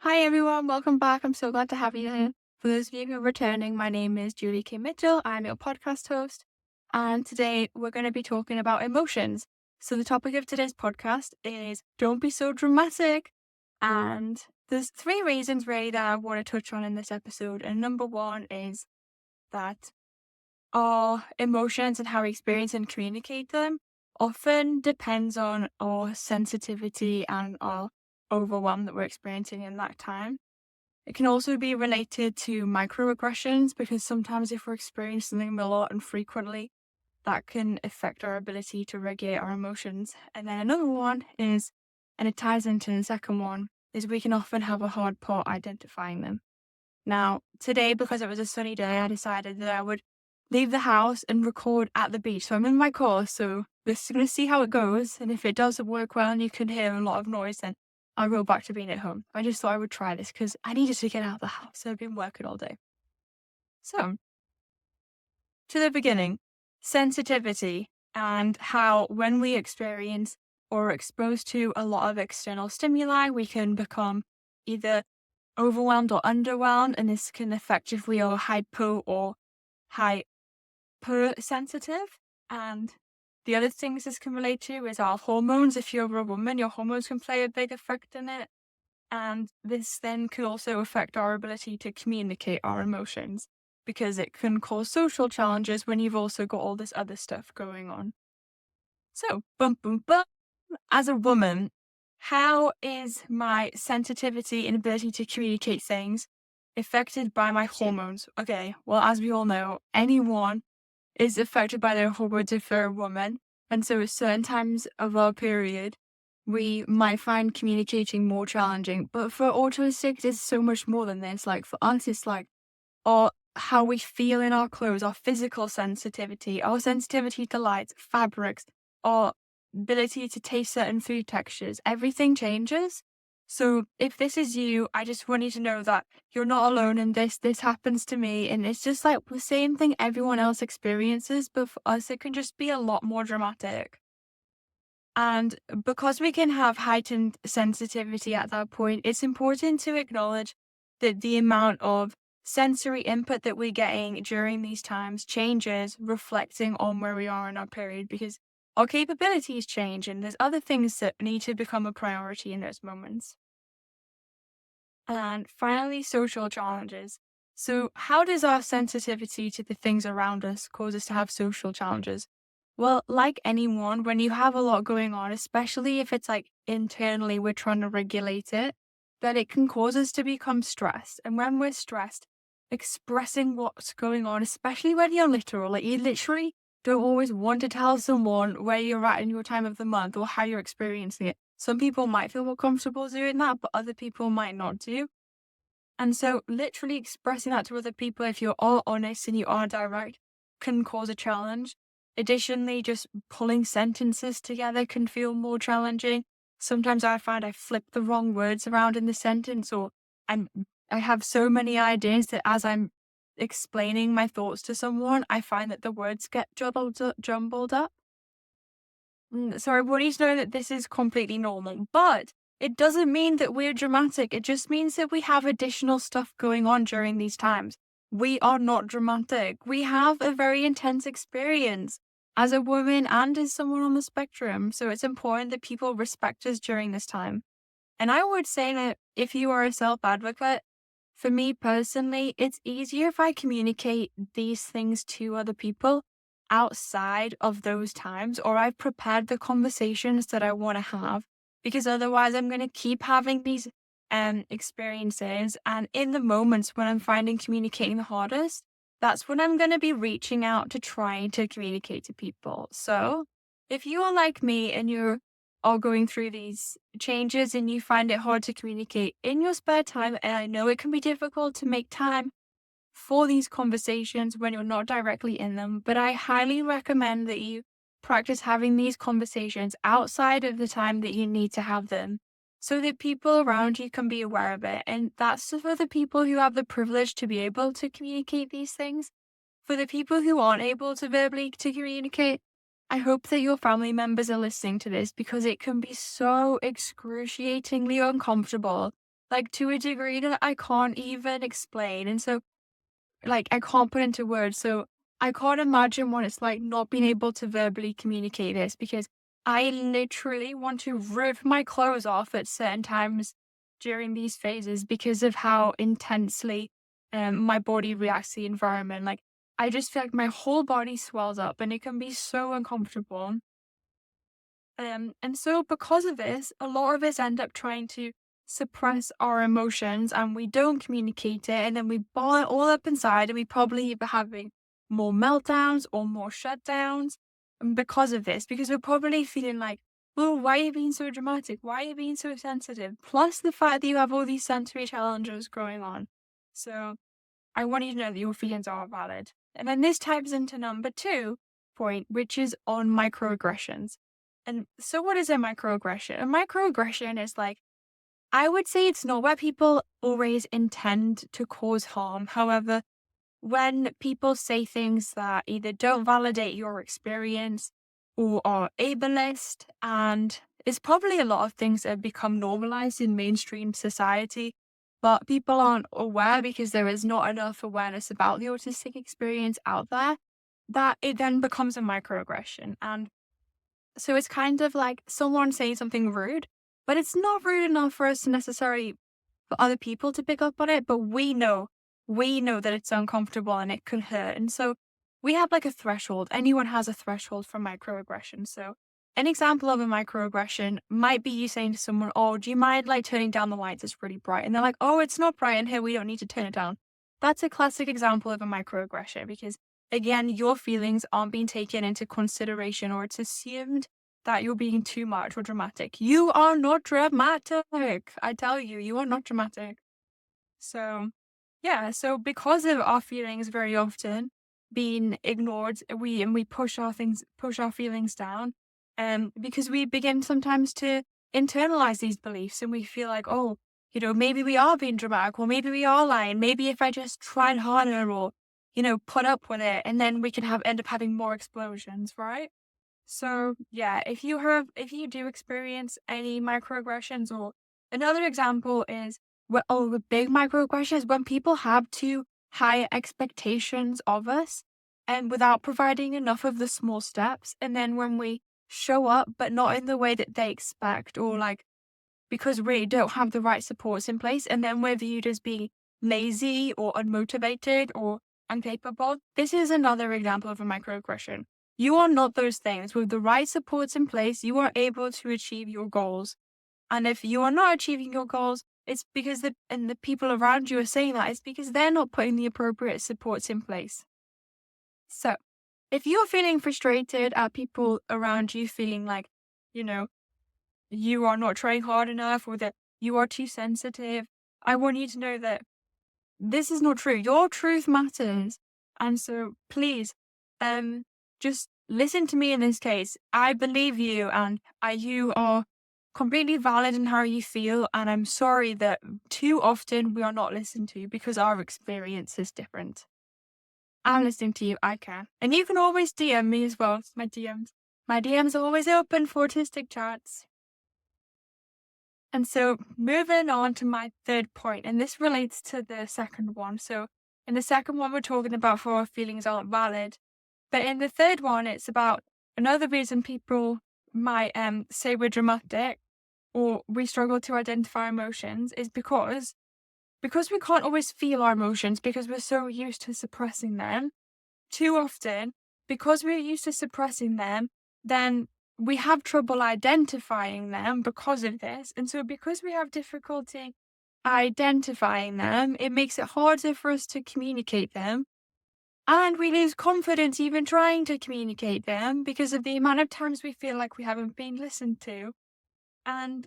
Hi everyone, welcome back. I'm so glad to have you here. For those of you who are returning, my name is Julie K. Mitchell. I'm your podcast host, and today we're going to be talking about emotions. So, the topic of today's podcast is don't be so dramatic. And there's three reasons really that I want to touch on in this episode. And number one is that our emotions and how we experience and communicate them often depends on our sensitivity and our overwhelm that we're experiencing in that time. It can also be related to microaggressions because sometimes if we're experiencing them a lot and frequently, that can affect our ability to regulate our emotions. And then another one is, and it ties into the second one, is we can often have a hard part identifying them. Now, today, because it was a sunny day, I decided that I would leave the house and record at the beach. So I'm in my car, so we're just going to see how it goes. And if it doesn't work well and you can hear a lot of noise, then I'll go back to being at home. I just thought I would try this because I needed to get out of the house. I've been working all day. So, to the beginning, sensitivity and how when we experience or are exposed to a lot of external stimuli, we can become either overwhelmed or underwhelmed, and this can affect if we are hypo or hypersensitive. And the other things this can relate to is our hormones. If you're a woman, your hormones can play a big effect in it. And this then can also affect our ability to communicate our emotions because it can cause social challenges when you've also got all this other stuff going on. So, bum, bum, bum. As a woman, how is my sensitivity and ability to communicate things affected by my hormones? Okay, well, as we all know, anyone is affected by their hormones if they're a woman. And so at certain times of our period, we might find communicating more challenging. But for autistics, it's so much more than this. Like for us, it's like our how we feel in our clothes, our physical sensitivity, our sensitivity to light, fabrics, our ability to taste certain food textures, everything changes. So if this is you, I just want you to know that you're not alone in this. This happens to me. And it's just like the same thing everyone else experiences. But for us, it can just be a lot more dramatic. And because we can have heightened sensitivity at that point, it's important to acknowledge that the amount of sensory input that we're getting during these times changes, reflecting on where we are in our period, because our capabilities change and there's other things that need to become a priority in those moments. And finally, social challenges. So, how does our sensitivity to the things around us cause us to have social challenges? Well, like anyone, when you have a lot going on, especially if it's like internally we're trying to regulate it, that it can cause us to become stressed. And when we're stressed, expressing what's going on, especially when you're literal, like you literally don't always want to tell someone where you're at in your time of the month or how you're experiencing it. Some people might feel more comfortable doing that, but other people might not do. And so, literally expressing that to other people, if you are honest and you are direct, can cause a challenge. Additionally, just pulling sentences together can feel more challenging. Sometimes I find I flip the wrong words around in the sentence, or I'm I have so many ideas that as I'm explaining my thoughts to someone, I find that the words get jumbled up. So I want you to know that this is completely normal, but it doesn't mean that we're dramatic. It just means that we have additional stuff going on during these times. We are not dramatic. We have a very intense experience as a woman and as someone on the spectrum. So it's important that people respect us during this time. And I would say that if you are a self advocate, for me personally, it's easier if I communicate these things to other people outside of those times, or I've prepared the conversations that I want to have, because otherwise I'm going to keep having these experiences. And in the moments when I'm finding communicating the hardest, that's when I'm going to be reaching out to try to communicate to people. So if you are like me and you're all going through these changes and you find it hard to communicate in your spare time, and I know it can be difficult to make time for these conversations when you're not directly in them, but I highly recommend that you practice having these conversations outside of the time that you need to have them so that people around you can be aware of it. And that's for the people who have the privilege to be able to communicate these things. For the people who aren't able to verbally to communicate, I hope that your family members are listening to this because it can be so excruciatingly uncomfortable. like to a degree that I can't even explain. And so, like, I can't put into words. So I can't imagine what it's like not being able to verbally communicate this, because I literally want to rip my clothes off at certain times during these phases because of how intensely my body reacts to the environment. Like, I just feel like my whole body swells up and it can be so uncomfortable. And so because of this, a lot of us end up trying to suppress our emotions and we don't communicate it, and then we ball it all up inside and we probably either having more meltdowns or more shutdowns because of this, because we're probably feeling like, well, why are you being so dramatic? Why are you being so sensitive? Plus the fact that you have all these sensory challenges going on. So I want you to know that your feelings are valid. And then this ties into number 2 point, which is on microaggressions. And so what is a microaggression? A microaggression is like, I would say it's not where people always intend to cause harm. However, when people say things that either don't validate your experience or are ableist, and it's probably a lot of things that have become normalized in mainstream society, but people aren't aware because there is not enough awareness about the autistic experience out there, that it then becomes a microaggression. And so it's kind of like someone saying something rude, but it's not rude enough for us to necessarily for other people to pick up on it, but we know that it's uncomfortable and it could hurt. And so we have like a threshold. Anyone has a threshold for microaggression. So an example of a microaggression might be you saying to someone, "Oh, do you mind like turning down the lights? It's really bright." And they're like, "Oh, it's not bright in here. We don't need to turn it down." That's a classic example of a microaggression because, again, your feelings aren't being taken into consideration, or it's assumed that you're being too much or dramatic. You are not dramatic. I tell you, you are not dramatic. So, yeah, so because of our feelings very often being ignored, we push our feelings down, because we begin sometimes to internalize these beliefs, and we feel like, oh, maybe we are being dramatic, or maybe we are lying. Maybe if I just tried harder, or put up with it, and then we can end up having more explosions, right? So yeah, if you do experience any microaggressions, or another example is the big microaggressions, when people have too high expectations of us and without providing enough of the small steps, and then when we show up but not in the way that they expect, or like because we don't have the right supports in place, and then we're viewed as being lazy or unmotivated or incapable. This is another example of a microaggression. You are not those things. With the right supports in place, you are able to achieve your goals. And if you are not achieving your goals, it's because the people around you are saying that. It's because they're not putting the appropriate supports in place. So, if you're feeling frustrated at people around you feeling like, you know, you are not trying hard enough, or that you are too sensitive, I want you to know that this is not true. Your truth matters. And so please, just listen to me in this case. I believe you, and you are completely valid in how you feel. And I'm sorry that too often we are not listened to because our experience is different. I'm listening to you. I can. And you can always DM me as well. My DMs. My DMs are always open for autistic chats. And so moving on to my third point, and this relates to the second one. So in the second one, we're talking about how our feelings aren't valid. But in the third one, it's about another reason people might say we're dramatic or we struggle to identify emotions is because we can't always feel our emotions because we're so used to suppressing them. Too often, because we're used to suppressing them, then we have trouble identifying them because of this. And so because we have difficulty identifying them, it makes it harder for us to communicate them. And we lose confidence even trying to communicate them because of the amount of times we feel like we haven't been listened to. And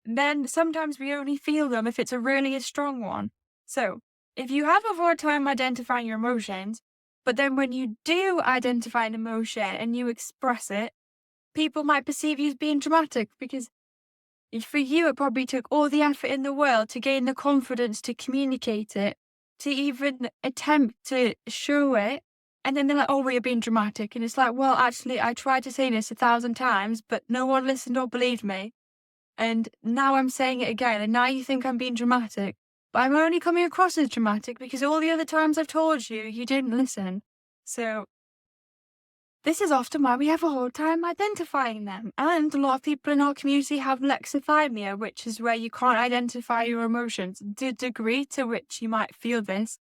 then sometimes we only feel them if it's a really strong one. So if you have a hard time identifying your emotions, but then when you do identify an emotion and you express it, people might perceive you as being dramatic because for you, it probably took all the effort in the world to gain the confidence to communicate it, to even attempt to show it. And then they're like, "Oh, well, you're being dramatic." And it's like, well, actually, I tried to say this 1,000 times, but no one listened or believed me. And now I'm saying it again, and now you think I'm being dramatic. But I'm only coming across as dramatic because all the other times I've told you, you didn't listen. So this is often why we have a hard time identifying them. And a lot of people in our community have lexithymia, which is where you can't identify your emotions. The degree to which you might feel this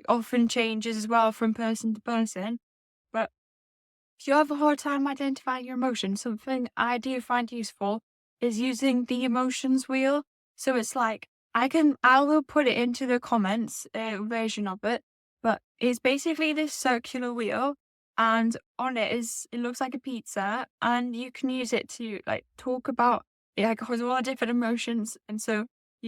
often changes as well from person to person. But if you have a hard time identifying your emotions, something I do find useful is using the emotions wheel. So it's like, I will put it into the comments version of it, but it's basically this circular wheel, and on it looks like a pizza, and you can use it to like talk about like has all the different emotions. And so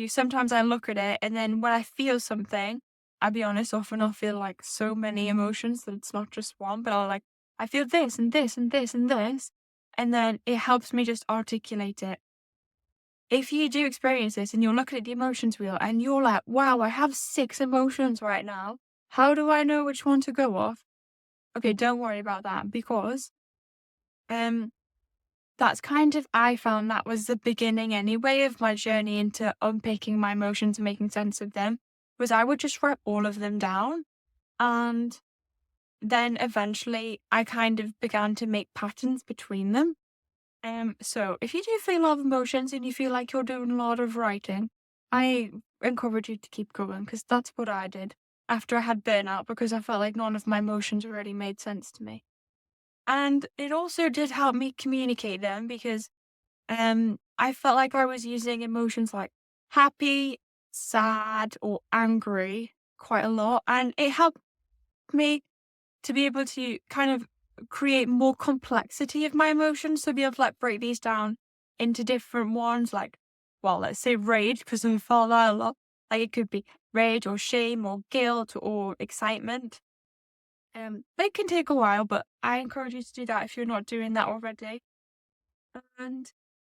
sometimes I look at it, and then when I feel something, I'll be honest, often I'll feel like so many emotions that it's not just one, but I feel this and this and this and this, and then it helps me just articulate it. If you do experience this and you're looking at the emotions wheel and you're like, wow, I have 6 emotions right now. How do I know which one to go off? Okay, don't worry about that, because um that's kind of, I found that was the beginning anyway of my journey into unpicking my emotions and making sense of them, was I would just write all of them down, and then eventually I kind of began to make patterns between them. So if you do feel a lot of emotions and you feel like you're doing a lot of writing, I encourage you to keep going, because that's what I did after I had burnout, because I felt like none of my emotions really made sense to me. And it also did help me communicate them, because I felt like I was using emotions like happy, sad, or angry quite a lot, and it helped me to be able to kind of create more complexity of my emotions. So be able to like break these down into different ones, like, well, let's say rage, because I felt that a lot. Like it could be rage or shame or guilt or excitement. But it can take a while, but I encourage you to do that if you're not doing that already. And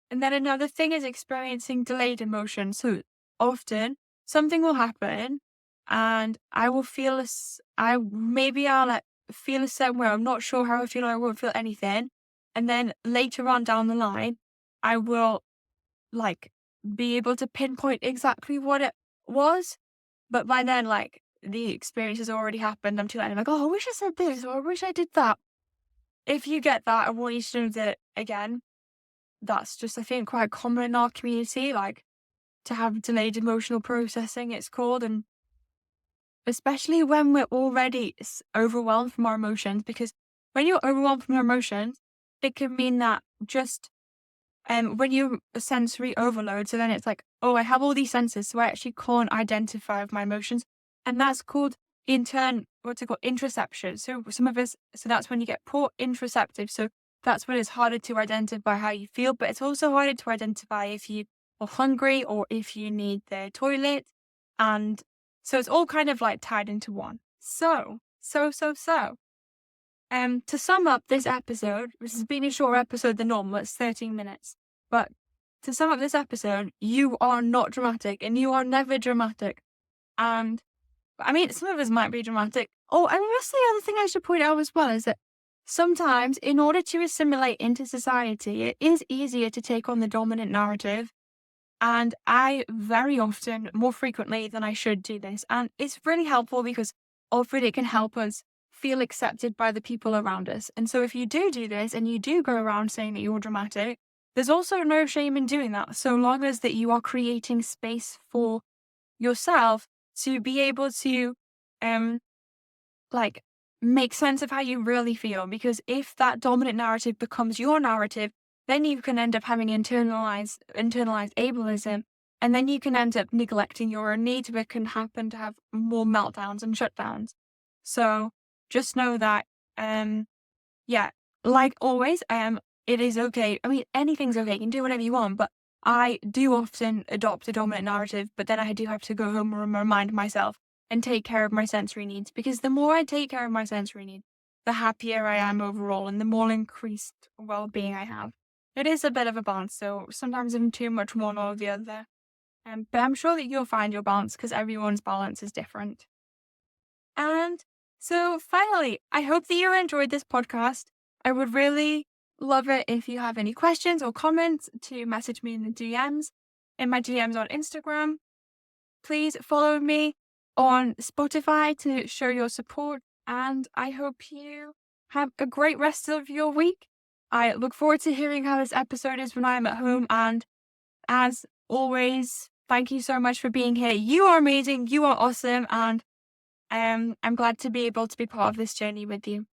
and then another thing is experiencing delayed emotion. So often something will happen and I will feel I'll like feel a certain way. I'm not sure how I feel, or I won't feel anything. And then later on down the line, I will like be able to pinpoint exactly what it was. But by then, like, the experience has already happened. I'm too late. I'm like, oh, I wish I said this, or I wish I did that. If you get that, I want you to know that again, that's just, I think, quite common in our community, like to have delayed emotional processing, it's called. And especially when we're already overwhelmed from our emotions, because when you're overwhelmed from your emotions, it can mean that just when you sensory overload, so then it's like, oh, I have all these senses, so I actually can't identify with my emotions. And that's called what's it called? Interoception. So some of us, so that's when you get poor interoceptive. So that's when it's harder to identify how you feel, but it's also harder to identify if you are hungry or if you need the toilet. And so it's all kind of like tied into one. So, to sum up this episode, which has been a shorter episode than normal, it's 13 minutes. But to sum up this episode, you are not dramatic, and you are never dramatic. And I mean, some of us might be dramatic. Oh, and that's the other thing I should point out as well, is that sometimes in order to assimilate into society, it is easier to take on the dominant narrative. And I very often, more frequently than I should, do this. And it's really helpful because often it can help us feel accepted by the people around us. And so if you do this and you do go around saying that you're dramatic, there's also no shame in doing that, so long as that you are creating space for yourself to be able to like make sense of how you really feel. Because if that dominant narrative becomes your narrative, then you can end up having internalized ableism, and then you can end up neglecting your own needs, which can happen to have more meltdowns and shutdowns. So just know that yeah, like always, it is okay. I mean, anything's okay. You can do whatever you want, but I do often adopt a dominant narrative, but then I do have to go home and remind myself and take care of my sensory needs, because the more I take care of my sensory needs, the happier I am overall and the more increased well-being I have. It is a bit of a balance, so sometimes I'm too much one or the other. But I'm sure that you'll find your balance, because everyone's balance is different. And so finally, I hope that you enjoyed this podcast. I would really love it if you have any questions or comments to message me in the DMs, in my DMs on Instagram. Please follow me on Spotify to show your support, and I hope you have a great rest of your week. I look forward to hearing how this episode is when I'm at home, and as always, thank you so much for being here. You are amazing, you are awesome, and I'm glad to be able to be part of this journey with you.